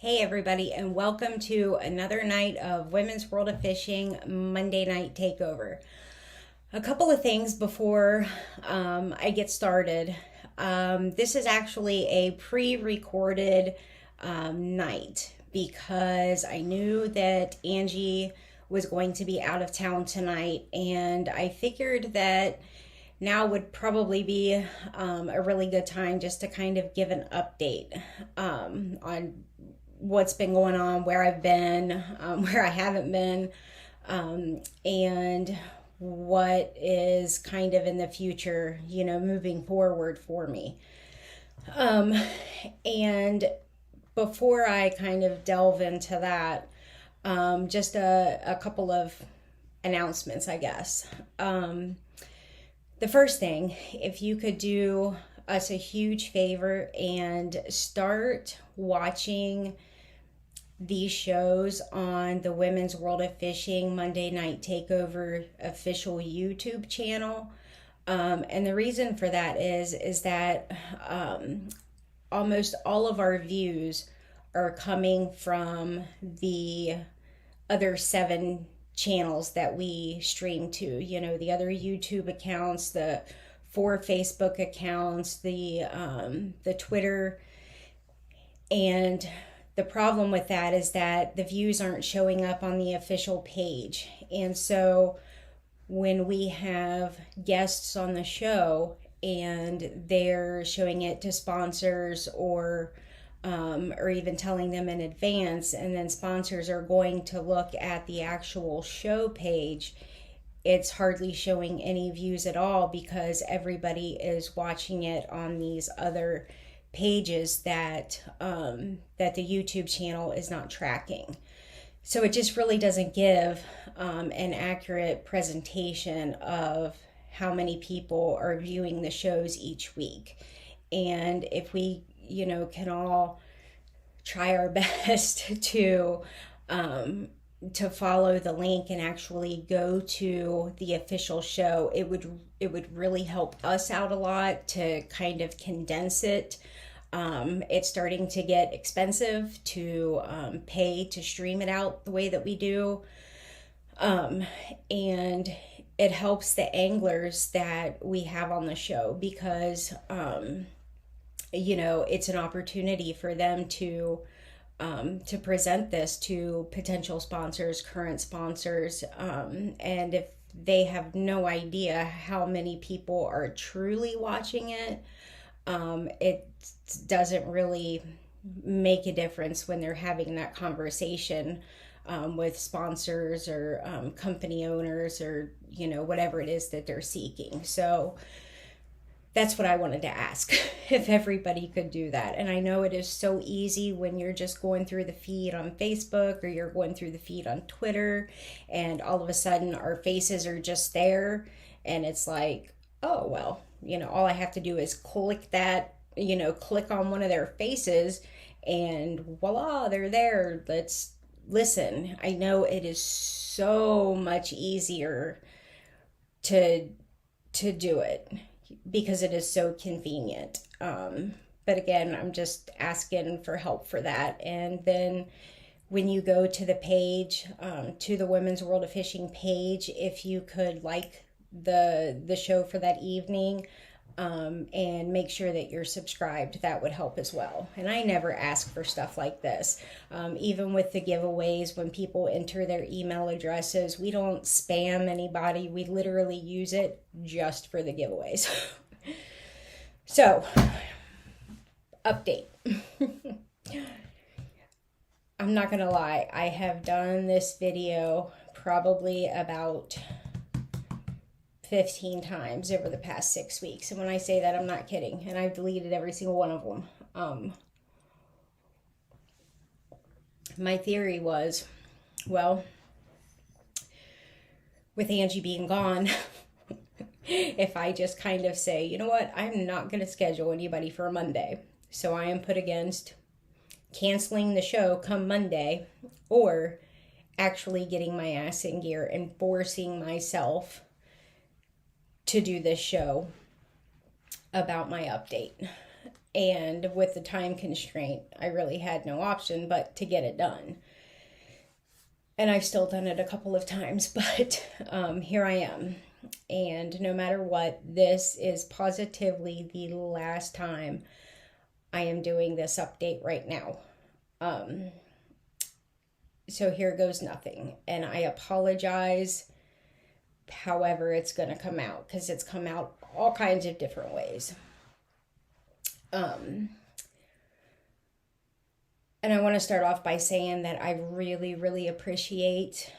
Hey everybody, and welcome to another night of Women's World of Fishing Monday Night Takeover. A couple of things before I get started. This is actually a pre-recorded night because I knew that Angie was going to be out of town tonight, and I figured that now would probably be a really good time just to kind of give an update on what's been going on, where I've been, where I haven't been, and what is kind of in the future, moving forward for me. And before I kind of delve into that, just a couple of announcements, I guess. The first thing, if you could do us a huge favor and start watching these shows on the Women's World of Fishing Monday Night Takeover official YouTube channel. And the reason for that is that almost all of our views are coming from the other 7 channels that we stream to. The other YouTube accounts, the 4 Facebook accounts, the Twitter, and the problem with that is that the views aren't showing up on the official page. And so when we have guests on the show and they're showing it to sponsors or even telling them in advance, and then sponsors are going to look at the actual show page, it's hardly showing any views at all because everybody is watching it on these other pages that the YouTube channel is not tracking. So it just really doesn't give an accurate presentation of how many people are viewing the shows each week. And if we, can all try our best to follow the link and actually go to the official show, it would really help us out a lot to kind of condense it. It's starting to get expensive to pay to stream it out the way that we do. And it helps the anglers that we have on the show because, it's an opportunity for them to present this to potential sponsors, current sponsors, and if they have no idea how many people are truly watching it, it doesn't really make a difference when they're having that conversation with sponsors or company owners or whatever it is that they're seeking. So that's what I wanted to ask, if everybody could do that. And I know it is so easy when you're just going through the feed on Facebook or you're going through the feed on Twitter, and all of a sudden our faces are just there, and it's like, oh, well, all I have to do is click that, click on one of their faces, and voila, they're there. Let's listen. I know it is so much easier to do it because it is so convenient. But again, I'm just asking for help for that. And then when you go to the page, to the Women's World of Fishing page, if you could like the show for that evening, and make sure that you're subscribed, that would help as well. And I never ask for stuff like this. Even with the giveaways, when people enter their email addresses, we don't spam anybody. We literally use it just for the giveaways. So, update. I'm not gonna lie, I have done this video probably about 15 times over the past 6 weeks. And when I say that, I'm not kidding. And I've deleted every single one of them. My theory was, well, with Angie being gone, if I just kind of say, you know what, I'm not going to schedule anybody for a Monday. So I am put against canceling the show come Monday, or actually getting my ass in gear and forcing myself to do this show about my update. And with the time constraint, I really had no option but to get it done. And I've still done it a couple of times, but here I am. And no matter what, this is positively the last time I am doing this update right now. So here goes nothing. And I apologize however it's going to come out, because it's come out all kinds of different ways. And I want to start off by saying that I really, really appreciate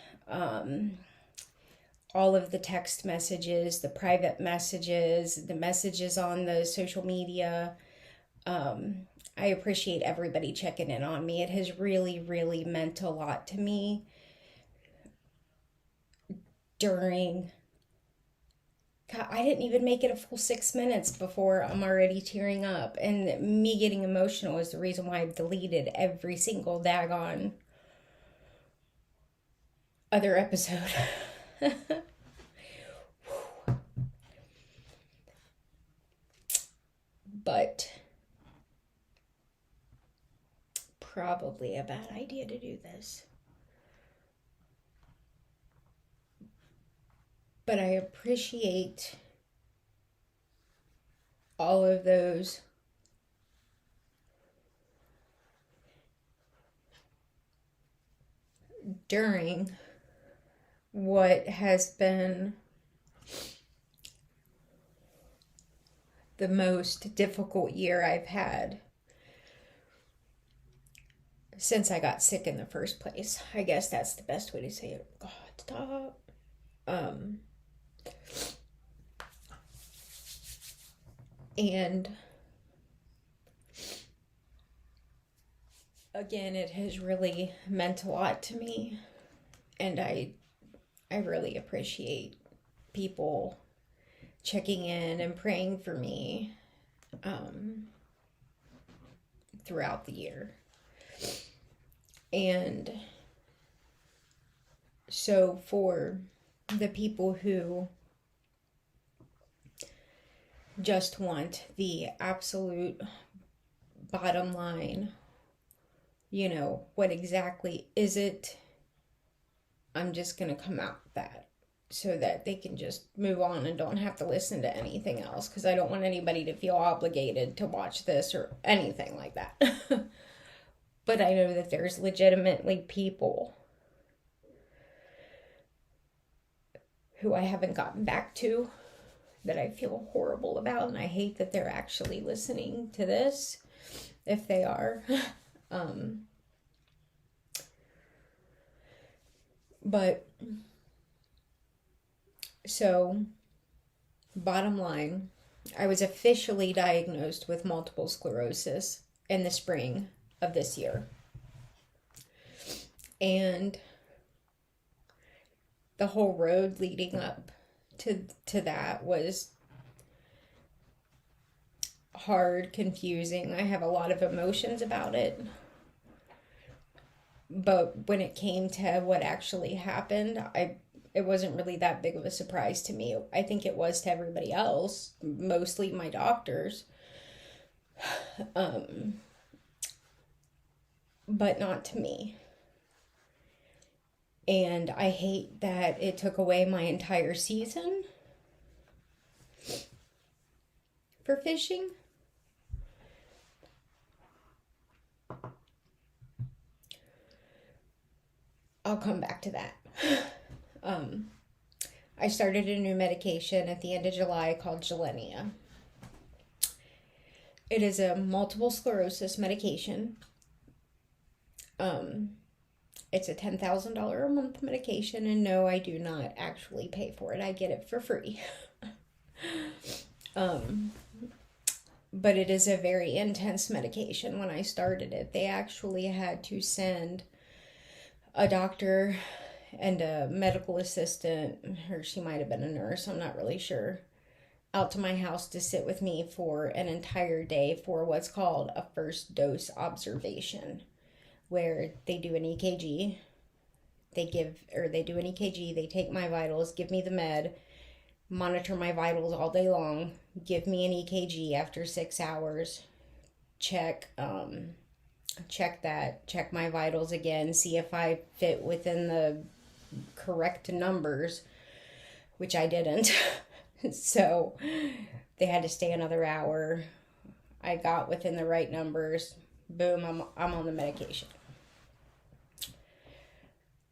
all of the text messages, the private messages, the messages on the social media. I appreciate everybody checking in on me. It has really, really meant a lot to me during... God, I didn't even make it a full 6 minutes before I'm already tearing up. And me getting emotional is the reason why I've deleted every single daggone other episode. But probably a bad idea to do this. But I appreciate all of those during what has been the most difficult year I've had since I got sick in the first place. I guess that's the best way to say it. God, stop. And again, it has really meant a lot to me, and I really appreciate people checking in and praying for me throughout the year. And so for the people who just want the absolute bottom line, you know, what exactly is it? I'm just going to come out with that so that they can just move on and don't have to listen to anything else, because I don't want anybody to feel obligated to watch this or anything like that. But I know that there's legitimately people who I haven't gotten back to that I feel horrible about, and I hate that they're actually listening to this, if they are. But, so, bottom line, I was officially diagnosed with multiple sclerosis in the spring of this year. And the whole road leading up to that was hard, confusing. I have a lot of emotions about it. But when it came to what actually happened, it wasn't really that big of a surprise to me. I think it was to everybody else, mostly my doctors. But not to me. And I hate that it took away my entire season for fishing. I'll come back to that. I started a new medication at the end of July called Gilenya. It is a multiple sclerosis medication. It's a $10,000 a month medication, and no, I do not actually pay for it. I get it for free. But it is a very intense medication. When I started it, they actually had to send a doctor and a medical assistant, or she might have been a nurse, I'm not really sure, out to my house to sit with me for an entire day for what's called a first dose observation, where they do an EKG, they do an EKG, they take my vitals, give me the med, monitor my vitals all day long, give me an EKG after 6 hours, check check my vitals again, see if I fit within the correct numbers, which I didn't. So they had to stay another hour. I got within the right numbers. Boom, I'm on the medication.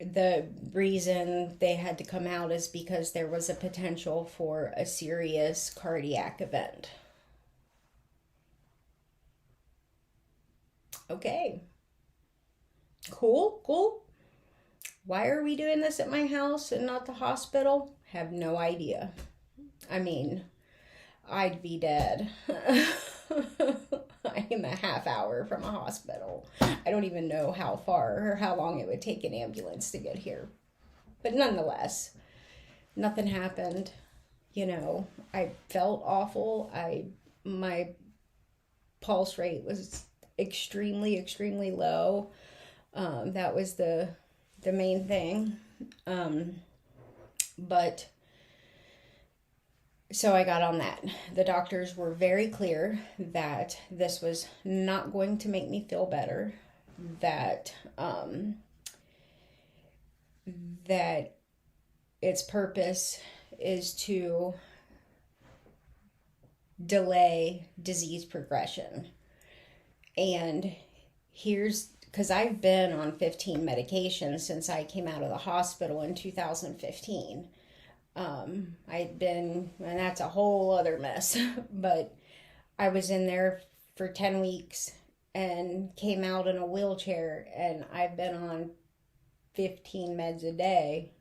The reason they had to come out is because there was a potential for a serious cardiac event. Okay. Cool. Why are we doing this at my house and not the hospital? Have no idea. I mean, I'd be dead. I'm a half hour from a hospital. I don't even know how far or how long it would take an ambulance to get here. But nonetheless, nothing happened. You know, I felt awful. My pulse rate was extremely low. That was the main thing. But so I got on that. The doctors were very clear that this was not going to make me feel better, that that its purpose is to delay disease progression. And because I've been on 15 medications since I came out of the hospital in 2015. I'd been, and that's a whole other mess, but I was in there for 10 weeks and came out in a wheelchair, and I've been on 15 meds a day,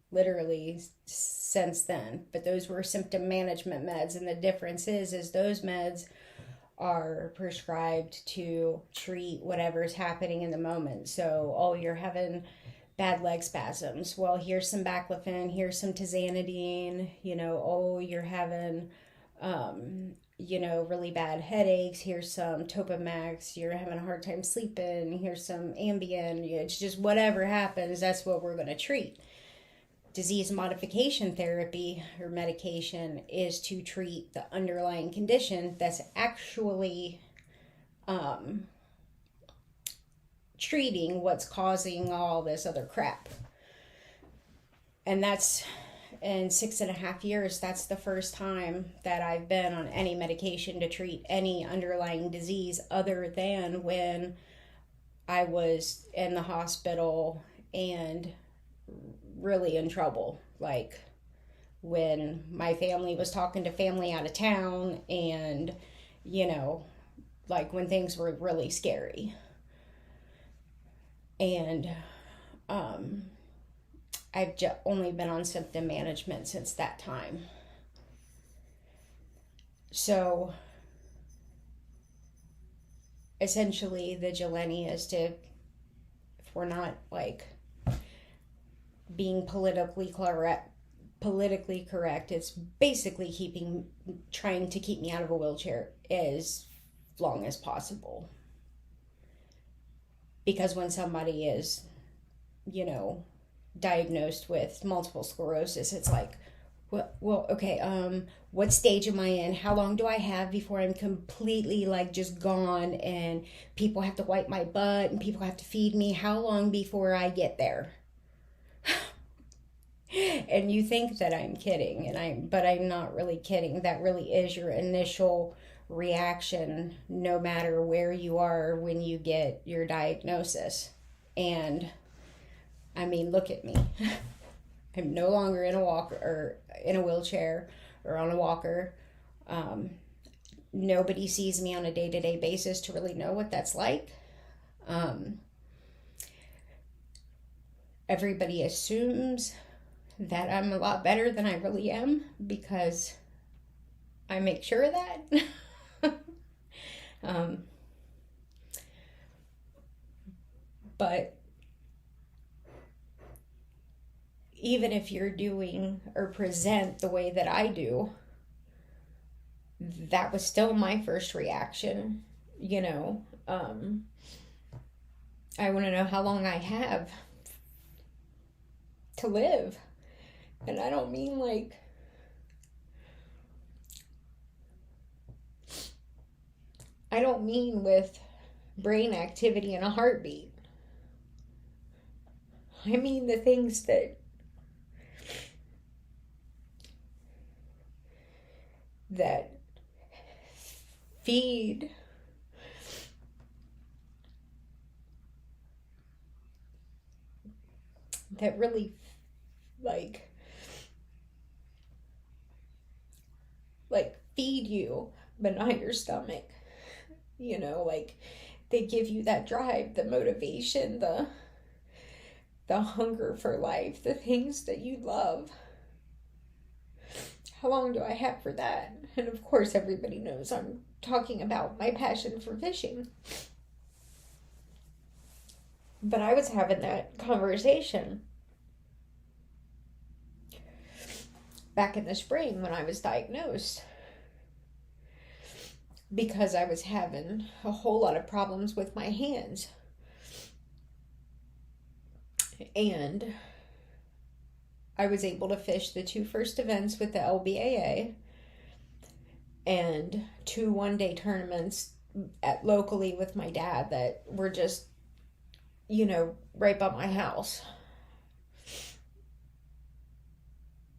literally since then. But those were symptom management meds, and the difference is those meds are prescribed to treat whatever's happening in the moment. So, oh, you're having bad leg spasms. Well, here's some baclofen, here's some tizanidine, oh, you're having, really bad headaches. Here's some Topamax. You're having a hard time sleeping. Here's some Ambien. It's just whatever happens, that's what we're going to treat. Disease modification therapy or medication is to treat the underlying condition that's actually treating what's causing all this other crap. And that's, in 6.5 years, that's the first time that I've been on any medication to treat any underlying disease other than when I was in the hospital and really in trouble. Like when my family was talking to family out of town and, like when things were really scary. And I've only been on symptom management since that time. So essentially the Geleni is to, if we're not like being politically correct, it's basically trying to keep me out of a wheelchair as long as possible. Because when somebody is, diagnosed with multiple sclerosis, it's like, well, okay, what stage am I in? How long do I have before I'm completely just gone and people have to wipe my butt and people have to feed me? How long before I get there? And you think that I'm kidding, but I'm not really kidding. That really is your initial reaction, no matter where you are when you get your diagnosis. And I mean, look at me. I'm no longer in a walker or in a wheelchair or on a walker. Nobody sees me on a day-to-day basis to really know what that's like. Everybody assumes that I'm a lot better than I really am because I make sure of that. But even if you're doing or present the way that I do, that was still my first reaction. I want to know how long I have to live. And I don't mean I don't mean with brain activity and a heartbeat. I mean the things that feed that really like feed you but not your stomach. You know, like they give you that drive, the motivation, the hunger for life, the things that you love. How long do I have for that? And of course everybody knows I'm talking about my passion for fishing. But I was having that conversation back in the spring when I was diagnosed, because I was having a whole lot of problems with my hands. And I was able to fish the 2 first events with the LBAA and 2 one-day tournaments locally with my dad that were just, you know, right by my house.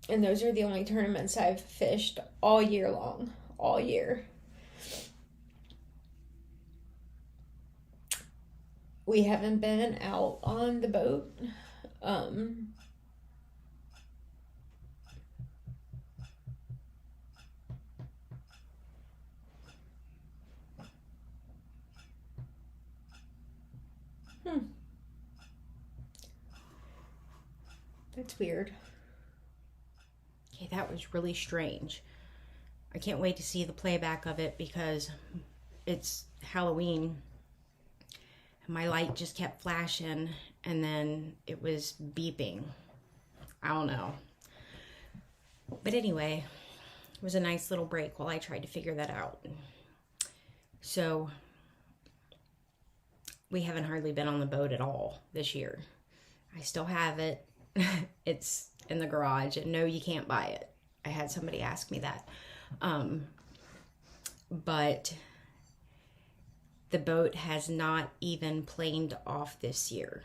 And those are the only tournaments I've fished all year long, all year. We haven't been out on the boat. That's weird. Okay, that was really strange. I can't wait to see the playback of it because it's Halloween. My light just kept flashing and then it was beeping. I don't know. But anyway, it was a nice little break while I tried to figure that out. So we haven't hardly been on the boat at all this year. I still have it. It's in the garage, and no, you can't buy it. I had somebody ask me that. But the boat has not even planed off this year.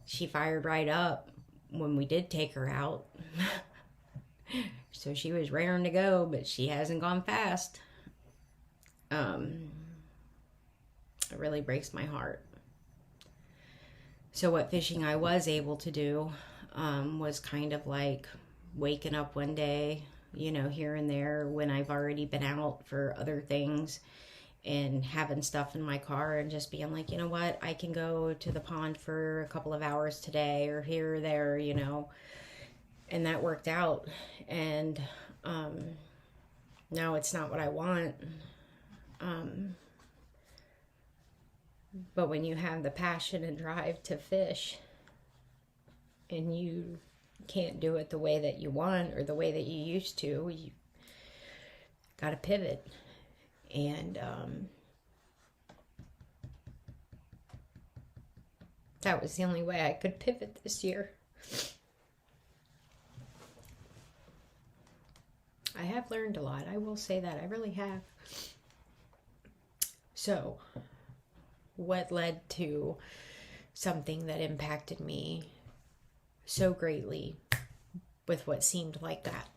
She fired right up when we did take her out. So she was raring to go, but she hasn't gone fast. It really breaks my heart. So what fishing I was able to do was kind of like waking up one day, you know, here and there when I've already been out for other things, and having stuff in my car and just being like, you know what, I can go to the pond for a couple of hours today or here or there, you know. And that worked out. And now it's not what I want. But when you have the passion and drive to fish and you can't do it the way that you want or the way that you used to, you got to pivot. And that was the only way I could pivot this year. I have learned a lot. I will say that. I really have. So, what led to something that impacted me so greatly with what seemed like that?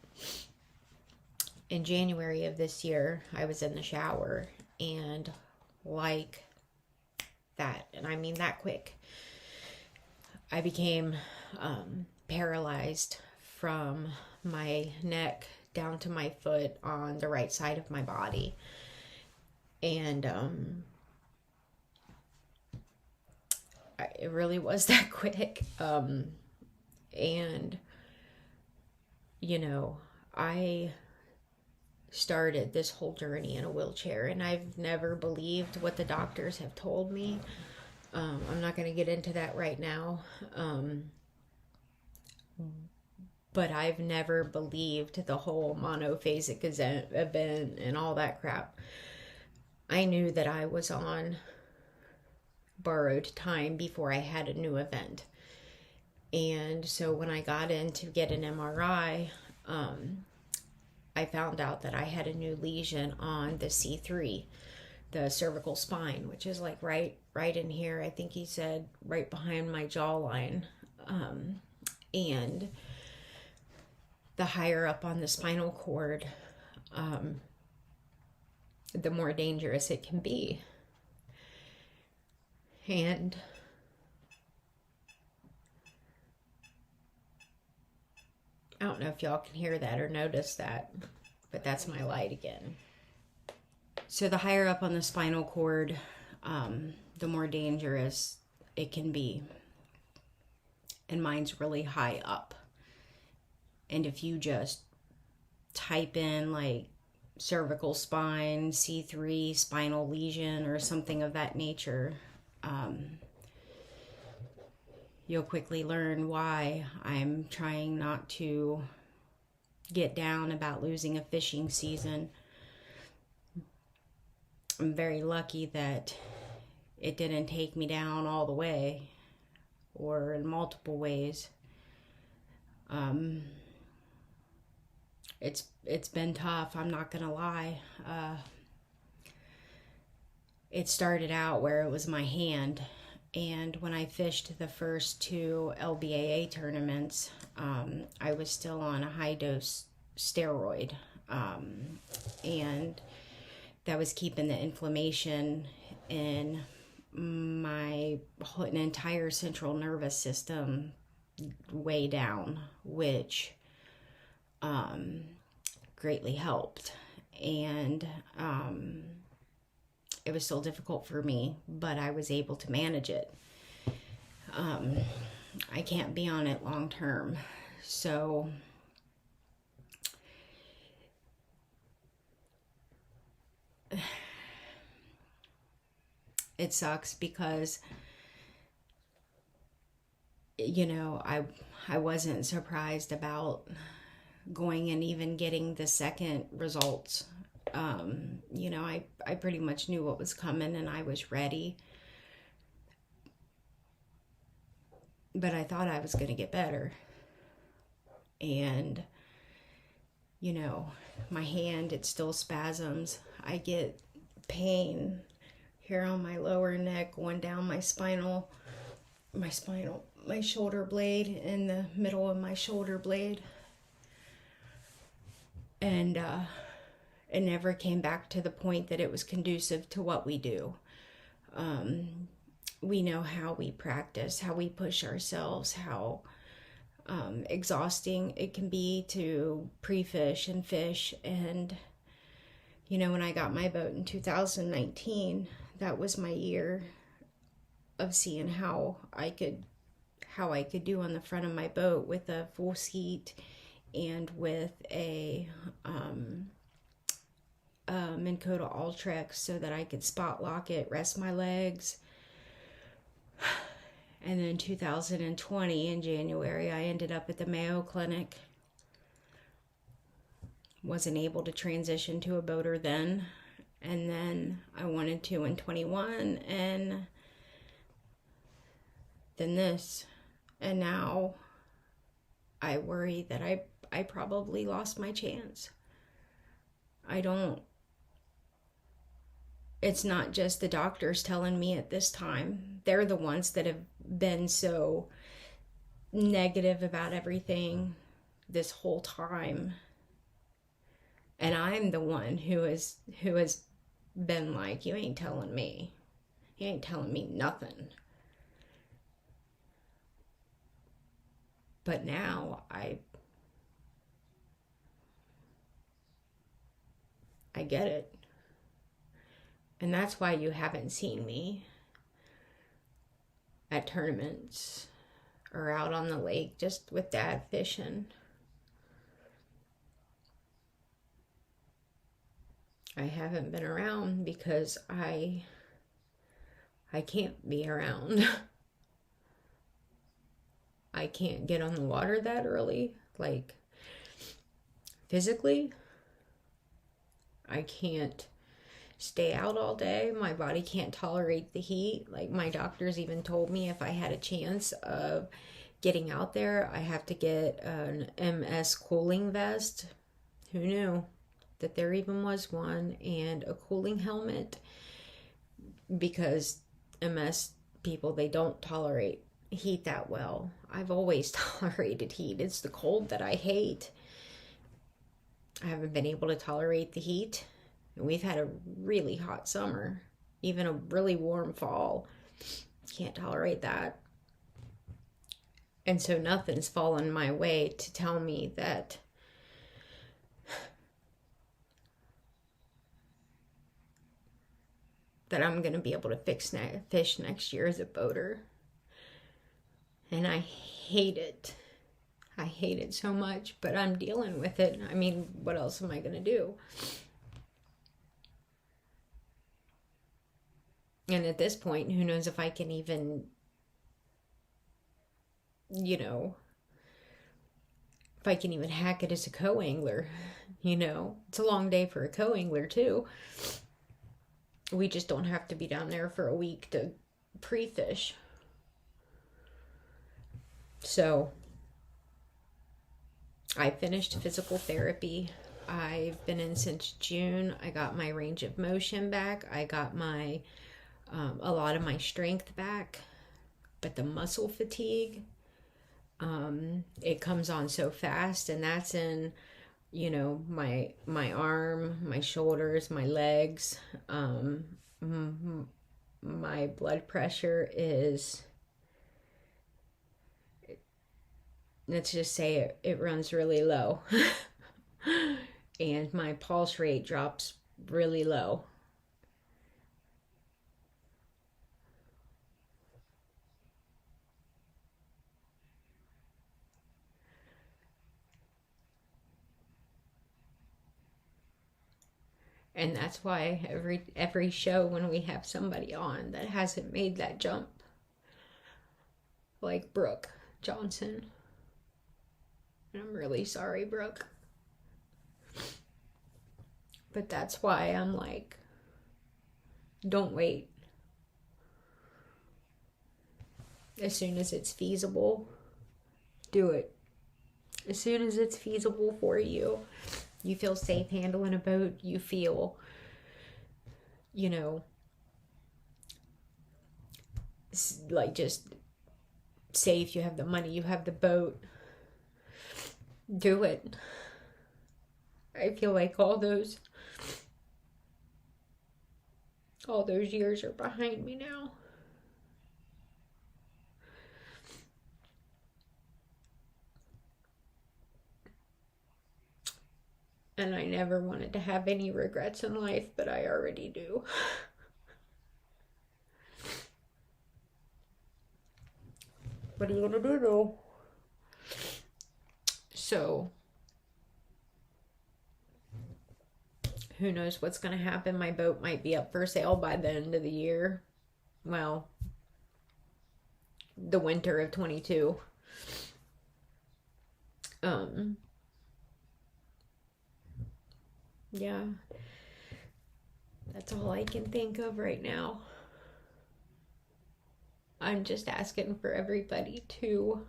In January of this year, I was in the shower, and like that, and I mean that quick, I became paralyzed from my neck down to my foot on the right side of my body. And it really was that quick. And, you know, I started this whole journey in a wheelchair, and I've never believed what the doctors have told me. I'm not going to get into that right now. But I've never believed the whole monophasic event and all that crap. I knew that I was on borrowed time before I had a new event. And so when I got in to get an MRI, I I found out that I had a new lesion on the C3, the cervical spine, which is like right in here. I think he said right behind my jawline. And the higher up on the spinal cord, the more dangerous it can be. And I don't know if y'all can hear that or notice that, but that's my light again. So the higher up on the spinal cord, the more dangerous it can be. And mine's really high up. And if you just type in like cervical spine, C3, spinal lesion, or something of that nature, you'll quickly learn why I'm trying not to get down about losing a fishing season. I'm very lucky that it didn't take me down all the way, or in multiple ways. It's been tough, I'm not gonna lie. It started out where it was my hand, and when I fished the first 2 LBAA tournaments, I was still on a high dose steroid, and that was keeping the inflammation in my an entire central nervous system way down, which greatly helped. And it was still difficult for me, but I was able to manage it. I can't be on it long term, so it sucks because, you know, I wasn't surprised about going and even getting the second results. You know, I pretty much knew what was coming and I was ready. But I thought I was going to get better. And, you know, my hand, it still spasms. I get pain here on my lower neck, going down my shoulder blade, in the middle of my shoulder blade. And it never came back to the point that it was conducive to what we do. We know how we practice, how we push ourselves, how exhausting it can be to pre-fish and fish. And, you know, when I got my boat in 2019, that was my year of seeing how I could do on the front of my boat with a full seat and with a Minn Kota Ultrex, so that I could spot lock it, rest my legs. And then 2020 in January, I ended up at the Mayo Clinic. Wasn't able to transition to a boater then. And then I wanted to in 21, and then this. And now I worry that I probably lost my chance. It's not just the doctors telling me at this time. They're the ones that have been so negative about everything this whole time. And I'm the one who has been like, you ain't telling me. You ain't telling me nothing. But now I get it. And that's why you haven't seen me at tournaments or out on the lake just with Dad fishing. I haven't been around because I can't be around. I can't get on the water that early. Like, physically, I can't stay out all day. My body can't tolerate the heat. Like, my doctors even told me if I had a chance of getting out there, I have to get an MS cooling vest Who knew that there even was one? And a cooling helmet, because MS people, they don't tolerate heat that well. I've always tolerated heat. It's the cold that I hate. I haven't been able to tolerate the heat. And we've had a really hot summer, even a really warm fall. Can't tolerate that. And so nothing's fallen my way to tell me that I'm going to be able to fish next year as a boater. And I hate it. I hate it so much, but I'm dealing with it. I mean, what else am I going to do? And at this point, who knows if I can even, if I can even hack it as a co-angler. It's a long day for a co-angler too. We just don't have to be down there for a week to pre-fish. So I finished physical therapy. I've been in since June. I got my range of motion back. I got my a lot of my strength back, but the muscle fatigue, it comes on so fast, and that's in my arm, my shoulders, my legs. My blood pressure is, let's just say it runs really low. And my pulse rate drops really low. And that's why every show when we have somebody on that hasn't made that jump, like Brooke Johnson, and I'm really sorry, Brooke, but that's why I'm like, don't wait. As soon as it's feasible, do it. As soon as it's feasible for you. You feel safe handling a boat. You feel, like just safe. You have the money. You have the boat. Do it. I feel like all those years are behind me now. And I never wanted to have any regrets in life, but I already do. What are you gonna do though? So, who knows what's gonna happen? My boat might be up for sale by the end of the year. Well, the winter of 22. Yeah, that's all I can think of right now. I'm just asking for everybody to...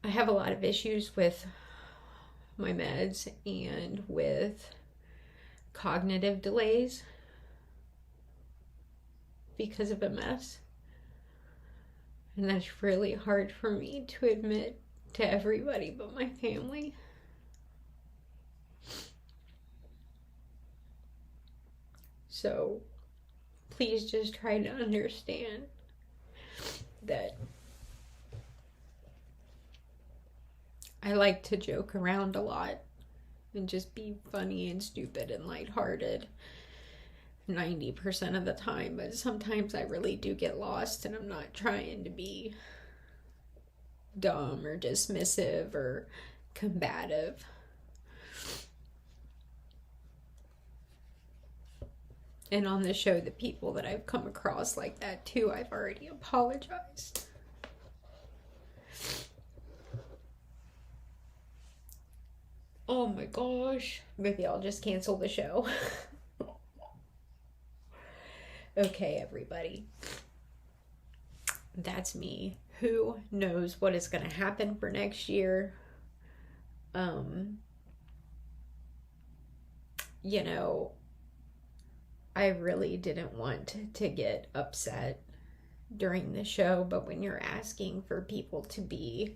I have a lot of issues with my meds and with cognitive delays because of MS. And that's really hard for me to admit to everybody but my family. So please just try to understand that I like to joke around a lot and just be funny and stupid and lighthearted 90% of the time, but sometimes I really do get lost, and I'm not trying to be dumb or dismissive or combative. And on the show, the people that I've come across like that too, I've already apologized. Oh my gosh. Maybe I'll just cancel the show. Okay, everybody. That's me. Who knows what is going to happen for next year? You know, I really didn't want to get upset during the show, but when you're asking for people to be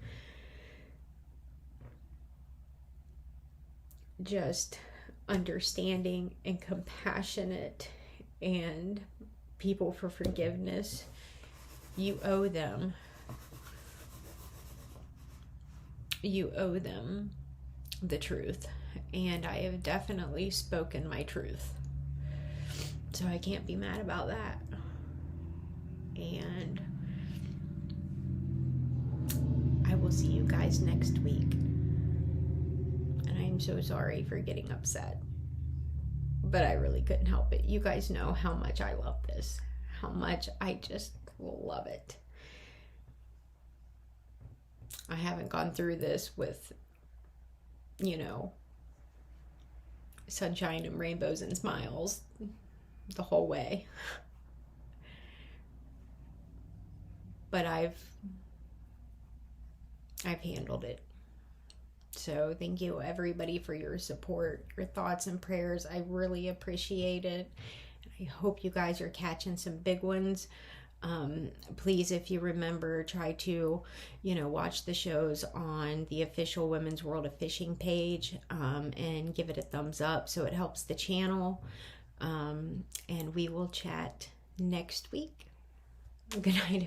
just understanding and compassionate and people for forgiveness, you owe them the truth, and I have definitely spoken my truth, so I can't be mad about that. And I will see you guys next week, and I'm so sorry for getting upset, but I really couldn't help it. You guys know how much I love this, how much I just love it. I haven't gone through this with, you know, sunshine and rainbows and smiles the whole way. But I've handled it. So thank you everybody for your support, your thoughts and prayers. I really appreciate it. I hope you guys are catching some big ones. Please, if you remember, try to, watch the shows on the official Women's World of Fishing page, and give it a thumbs up so it helps the channel. And we will chat next week. Good night.